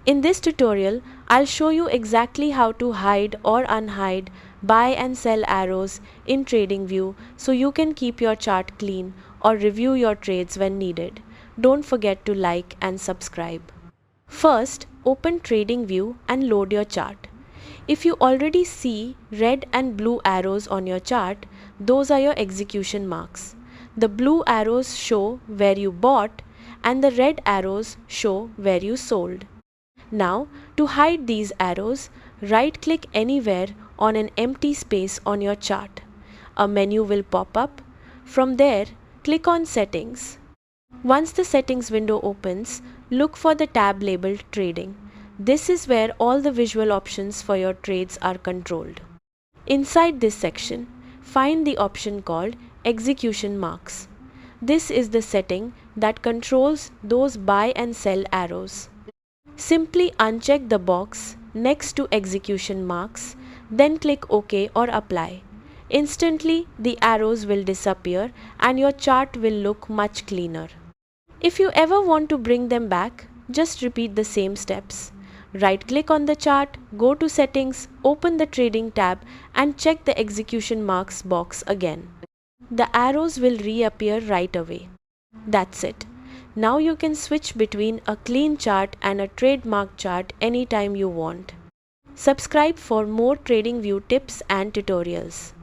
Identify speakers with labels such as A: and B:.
A: In this tutorial, I'll show you exactly how to hide or unhide buy and sell arrows in TradingView so you can keep your chart clean or review your trades when needed. Don't forget to like and subscribe. First, open TradingView and load your chart. If you already see red and blue arrows on your chart, those are your execution marks. The blue arrows show where you bought and the red arrows show where you sold. Now, to hide these arrows, right-click anywhere on an empty space on your chart. A menu will pop up. From there, click on Settings. Once the Settings window opens, look for the tab labeled Trading. This is where all the visual options for your trades are controlled. Inside this section, find the option called Execution Marks. This is the setting that controls those buy and sell arrows. Simply uncheck the box next to execution marks, then click OK or Apply. Instantly, the arrows will disappear and your chart will look much cleaner. If you ever want to bring them back, just repeat the same steps. Right-click on the chart, go to Settings, open the Trading tab and check the execution marks box again. The arrows will reappear right away. That's it. Now you can switch between a clean chart and a trademark chart anytime you want. Subscribe for more TradingView tips and tutorials.